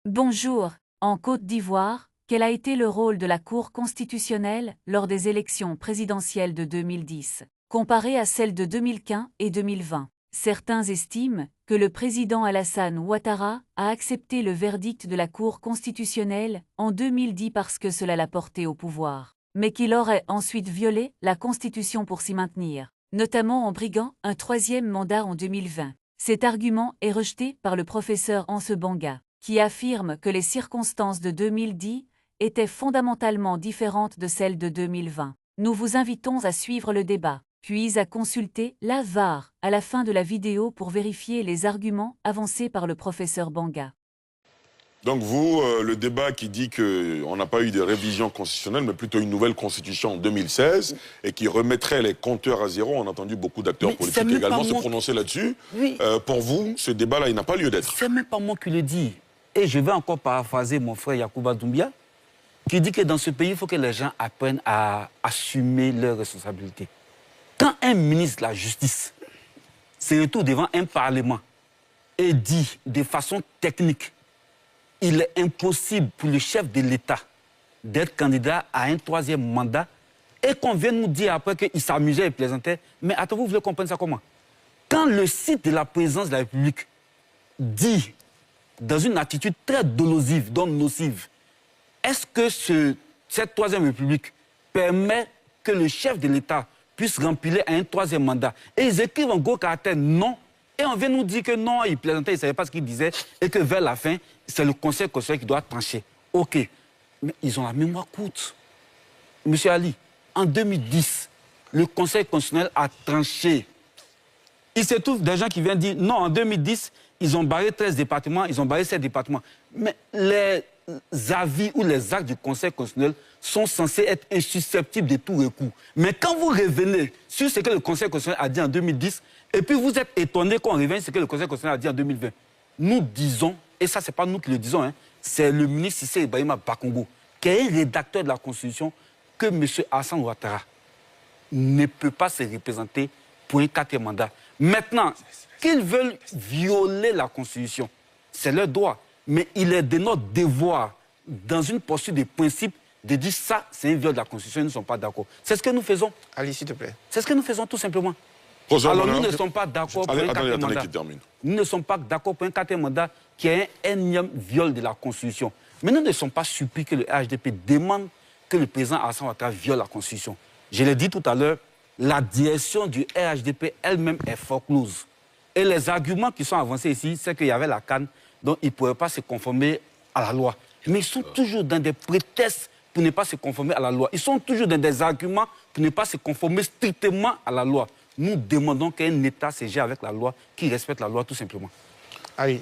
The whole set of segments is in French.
Bonjour. En Côte d'Ivoire, quel a été le rôle de la Cour constitutionnelle lors des élections présidentielles de 2010, comparé à celles de 2015 et 2020? Certains estiment que le président Alassane Ouattara a accepté le verdict de la Cour constitutionnelle en 2010 parce que cela l'a porté au pouvoir, mais qu'il aurait ensuite violé la Constitution pour s'y maintenir, notamment en briguant un troisième mandat en 2020. Cet argument est rejeté par le professeur Anse Banga, qui affirme que les circonstances de 2010 étaient fondamentalement différentes de celles de 2020. Nous vous invitons à suivre le débat, puis à consulter la VAR à la fin de la vidéo pour vérifier les arguments avancés par le professeur Banga. Donc vous, le débat qui dit qu'on n'a pas eu de révision constitutionnelle, mais plutôt une nouvelle constitution en 2016, et qui remettrait les compteurs à zéro, on a entendu beaucoup d'acteurs politiques également se prononcer là-dessus. Oui. Pour vous, ce débat-là, il n'a pas lieu d'être. C'est même pas moi qui le dis. Et je vais encore paraphraser mon frère Yacouba Doumbia, qui dit que dans ce pays, il faut que les gens apprennent à assumer leurs responsabilités. Quand un ministre de la Justice se retrouve devant un Parlement et dit de façon technique, il est impossible pour le chef de l'État d'être candidat à un troisième mandat, et qu'on vient nous dire après qu'il s'amusait et plaisantait, mais attends, vous voulez comprendre ça comment? Quand le site de la présidence de la République dit, dans une attitude très dolosive, donc nocive, est-ce que cette troisième République permet que le chef de l'État puisse remplir un troisième mandat? Et ils écrivent en gros caractère non, et on vient nous dire que non, il plaisantait, il ne savait pas ce qu'il disait, et que vers la fin, c'est le Conseil constitutionnel qui doit trancher. OK, mais ils ont la mémoire courte. Monsieur Ali, en 2010, le Conseil constitutionnel a tranché. Il se trouve des gens qui viennent dire non, en 2010, ils ont barré 13 départements, ils ont barré 7 départements. Mais les avis ou les actes du Conseil constitutionnel sont censés être insusceptibles de tout recours. Mais quand vous revenez sur ce que le Conseil constitutionnel a dit en 2010, et puis vous êtes étonné qu'on revienne sur ce que le Conseil constitutionnel a dit en 2020, nous disons, et ça c'est pas nous qui le disons, hein, c'est le ministre Cissé Ibrahima Bakongo, qui est un rédacteur de la Constitution, que M. Alassane Ouattara ne peut pas se représenter pour un quatrième mandat. Maintenant, qu'ils veulent violer la Constitution, c'est leur droit. Mais il est de notre devoir, dans une posture de principe, de dire ça, c'est un viol de la Constitution, ils ne sont pas d'accord. C'est ce que nous faisons. Ali, s'il te plaît. C'est ce que nous faisons tout simplement. Alors nous ne sommes pas d'accord pour un quatrième mandat. Nous ne sommes pas d'accord pour un quatrième mandat qui est un énième viol de la Constitution. Mais nous ne sommes pas surpris que le RHDP demande que le président Alassane Ouattara viole la Constitution. Je l'ai dit tout à l'heure, la direction du RHDP elle-même est folklose. Et les arguments qui sont avancés ici, c'est qu'il y avait la CAN, donc ils ne pouvaient pas se conformer à la loi. Mais ils sont toujours dans des prétextes pour ne pas se conformer à la loi. Ils sont toujours dans des arguments pour ne pas se conformer strictement à la loi. Nous demandons qu'un État se gère avec la loi, qui respecte la loi tout simplement. Allez,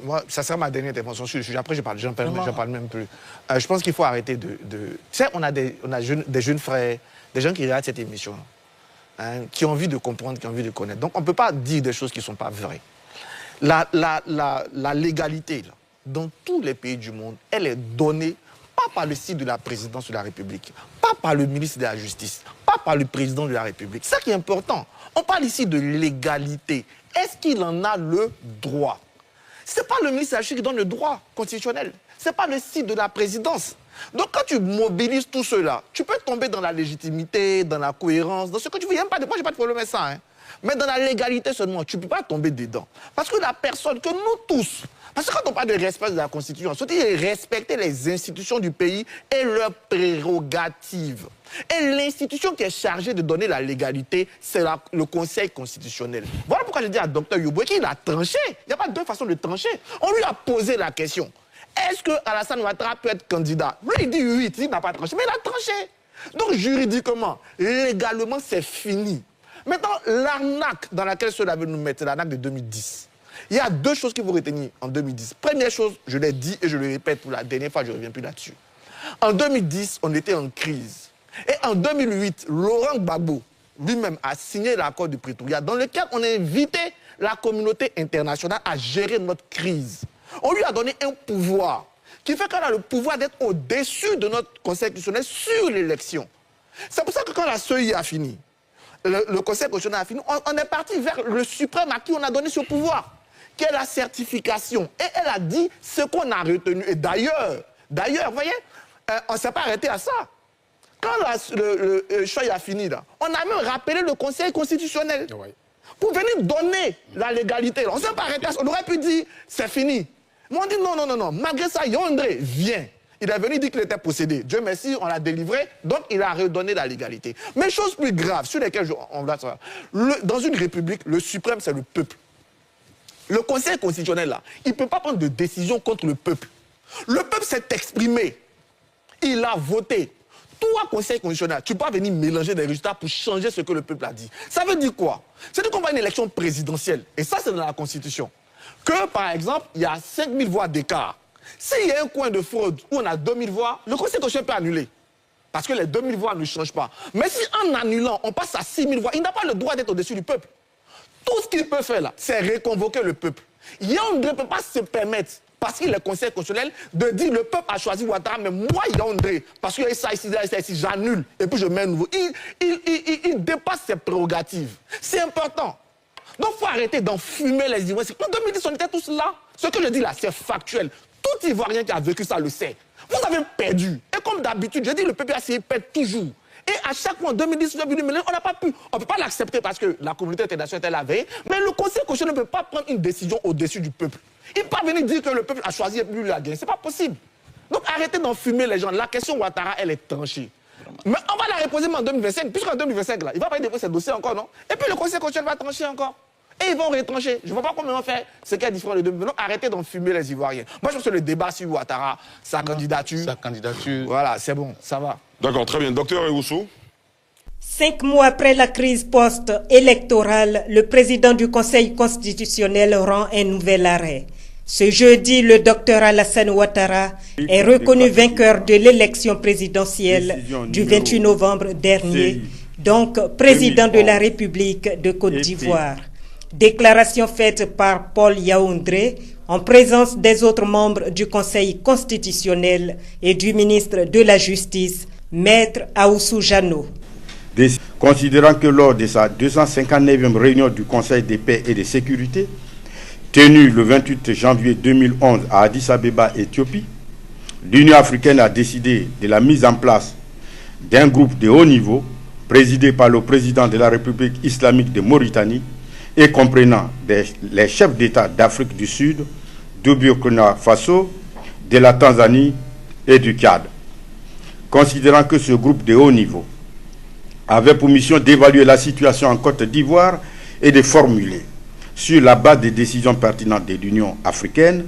moi, ça sera ma dernière intervention sur le sujet. Après, j'en parle même plus. Je pense qu'il faut arrêter de... Tu sais, on a des jeunes frères, des gens qui regardent cette émission, hein, qui ont envie de comprendre, qui ont envie de connaître. Donc, on ne peut pas dire des choses qui ne sont pas vraies. La légalité, là, dans tous les pays du monde, elle est donnée pas par le site de la présidence de la République, pas par le ministre de la Justice, pas par le président de la République. C'est ça qui est important. On parle ici de légalité. Est-ce qu'il en a le droit? Ce n'est pas le ministre de la Justice qui donne le droit constitutionnel. Ce n'est pas le site de la présidence. Donc quand tu mobilises tout cela, tu peux tomber dans la légitimité, dans la cohérence, dans ce que tu veux. Moi, je n'ai pas de problème avec ça. Hein. Mais dans la légalité seulement, tu ne peux pas tomber dedans. Parce que la personne, que nous tous, parce que quand on parle de respect de la Constitution, c'est respecter les institutions du pays et leurs prérogatives. Et l'institution qui est chargée de donner la légalité, c'est le Conseil constitutionnel. Voilà pourquoi je dis à Dr Yoboué qu'il a tranché. Il n'y a pas deux façons de trancher. On lui a posé la question. Est-ce que Alassane Ouattara peut être candidat? Lui, il dit oui, il n'a pas tranché, mais il a tranché. Donc juridiquement, légalement, c'est fini. Maintenant, l'arnaque dans laquelle cela veut nous mettre, c'est l'arnaque de 2010. Il y a deux choses qu'il faut retenir en 2010. Première chose, je l'ai dit et je le répète pour la dernière fois, je ne reviens plus là-dessus. En 2010, on était en crise. Et en 2008, Laurent Gbagbo lui-même a signé l'accord de Pretoria dans lequel on a invité la communauté internationale à gérer notre crise. On lui a donné un pouvoir qui fait qu'on a le pouvoir d'être au-dessus de notre Conseil constitutionnel sur l'élection. C'est pour ça que quand la CEI a fini, le Conseil constitutionnel a fini, on est parti vers le suprême à qui on a donné ce pouvoir. qui est la certification. Et elle a dit ce qu'on a retenu. Et d'ailleurs, vous voyez, on ne s'est pas arrêté à ça. Quand le choix a fini, là, on a même rappelé le Conseil constitutionnel pour venir donner la légalité. On ne s'est pas arrêté à ça. On aurait pu dire c'est fini. Mais on dit non. Malgré ça, Yaoundé vient. Il est venu dire qu'il était possédé. Dieu merci, on l'a délivré, donc il a redonné la légalité. Mais chose plus grave, sur lesquelles on va savoir, dans une république, le suprême, c'est le peuple. Le Conseil constitutionnel, là, il ne peut pas prendre de décision contre le peuple. Le peuple s'est exprimé. Il a voté. Toi, Conseil constitutionnel, tu ne peux pas venir mélanger des résultats pour changer ce que le peuple a dit. Ça veut dire quoi? C'est-à-dire qu'on va à une élection présidentielle, et ça, c'est dans la Constitution, que, par exemple, il y a 5000 voix d'écart. S'il y a un coin de fraude où on a 2000 voix, le Conseil constitutionnel peut annuler. Parce que les 2000 voix ne changent pas. Mais si en annulant, on passe à 6000 voix, il n'a pas le droit d'être au-dessus du peuple. Tout ce qu'il peut faire là, c'est réconvoquer le peuple. Yaoundé ne peut pas se permettre, parce qu'il est Conseil constitutionnel, de dire le peuple a choisi Ouattara, mais moi, Yaoundé, parce qu'il y a ça ici, j'annule, et puis je mets un nouveau. Il dépasse ses prérogatives. C'est important. Donc, il faut arrêter d'enfumer les Ivoiriens. En 2010, on était tous là. Ce que je dis là, c'est factuel. Tout Ivoirien qui a vécu ça le sait. Vous avez perdu. Et comme d'habitude, je dis le peuple il perd toujours. Et à chaque fois, en 2010, on n'a pas pu. On ne peut pas l'accepter parce que la communauté internationale était la veille. Mais le Conseil constitutionnel ne peut pas prendre une décision au-dessus du peuple. Il ne peut pas venir dire que le peuple a choisi et plus la gagner. Ce n'est pas possible. Donc arrêtez d'enfumer les gens. La question Ouattara, elle est tranchée. Mais on va la reposer en 2025. Puisqu'en 2025, là, il ne va pas y déposer ce dossier encore, non? Et puis le Conseil constitutionnel va trancher encore. Et ils vont retrancher. Je ne vois pas comment ils vont faire ce qui est différent de 2020. Arrêtez d'enfumer les Ivoiriens. Moi, je pense que le débat sur Ouattara, sa candidature. Voilà, c'est bon, ça va. D'accord, très bien. Docteur Ewusu. 5 mois après la crise post-électorale, le président du Conseil constitutionnel rend un nouvel arrêt. Ce jeudi, le docteur Alassane Ouattara est reconnu vainqueur de l'élection présidentielle du 28 novembre dernier, donc président de la République de Côte d'Ivoire. Déclaration faite par Paul Yaoundé en présence des autres membres du Conseil constitutionnel et du ministre de la Justice, Maître Ahoussou Jano. Considérant que lors de sa 259e réunion du Conseil de paix et de sécurité, tenue le 28 janvier 2011 à Addis Abeba, Éthiopie, l'Union africaine a décidé de la mise en place d'un groupe de haut niveau présidé par le président de la République islamique de Mauritanie et comprenant les chefs d'État d'Afrique du Sud, du Burkina Faso, de la Tanzanie et du Tchad. Considérant que ce groupe de haut niveau avait pour mission d'évaluer la situation en Côte d'Ivoire et de formuler, sur la base des décisions pertinentes de l'Union africaine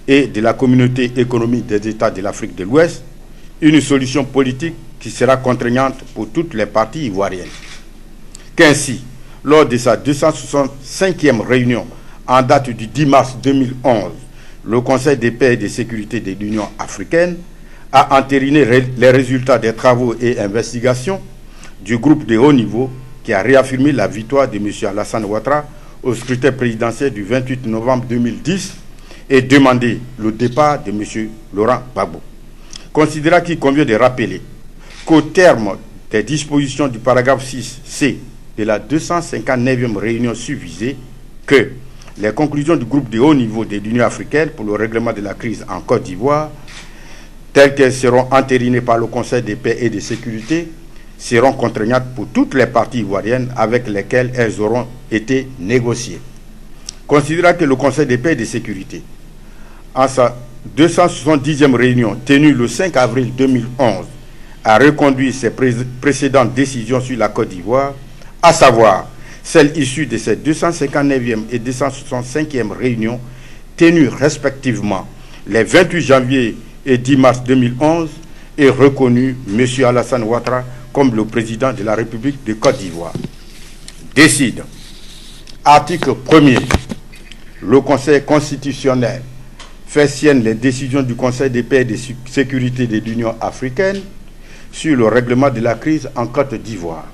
et de la communauté économique des États de l'Afrique de l'Ouest, une solution politique qui sera contraignante pour toutes les parties ivoiriennes. Qu'ainsi, lors de sa 265e réunion en date du 10 mars 2011, le Conseil de paix et de sécurité de l'Union africaine a entériné les résultats des travaux et investigations du groupe de haut niveau qui a réaffirmé la victoire de M. Alassane Ouattara au scrutin présidentiel du 28 novembre 2010 et demandé le départ de M. Laurent Gbagbo. Considérant qu'il convient de rappeler qu'au terme des dispositions du paragraphe 6C de la 259e réunion susvisée, que les conclusions du groupe de haut niveau de l'Union africaine pour le règlement de la crise en Côte d'Ivoire, telles qu'elles seront entérinées par le Conseil de paix et de sécurité, seront contraignantes pour toutes les parties ivoiriennes avec lesquelles elles auront été négociées. Considérant que le Conseil de paix et de sécurité, en sa 270e réunion tenue le 5 avril 2011, a reconduit ses précédentes décisions sur la Côte d'Ivoire, à savoir celles issues de ses 259e et 265e réunions tenues respectivement les 28 janvier et 10 mars 2011 et reconnu M. Alassane Ouattara comme le président de la République de Côte d'Ivoire. Décide. Article 1er. Le Conseil constitutionnel fait sienne les décisions du Conseil de paix et de sécurité de l'Union africaine sur le règlement de la crise en Côte d'Ivoire.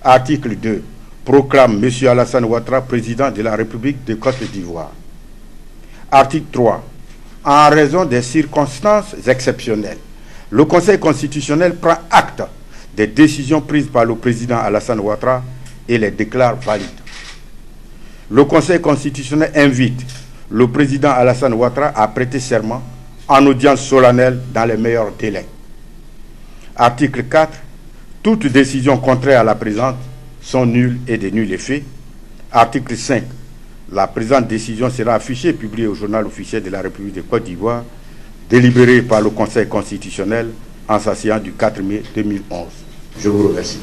Article 2. Proclame M. Alassane Ouattara président de la République de Côte d'Ivoire. Article 3. En raison des circonstances exceptionnelles, le Conseil constitutionnel prend acte des décisions prises par le président Alassane Ouattara et les déclare valides. Le Conseil constitutionnel invite le président Alassane Ouattara a prêté serment en audience solennelle dans les meilleurs délais. Article 4. Toutes décisions contraires à la présente sont nulles et de nul effet. Article 5. La présente décision sera affichée et publiée au journal officiel de la République de Côte d'Ivoire, délibérée par le Conseil constitutionnel en sa séance du 4 mai 2011. Je vous remercie.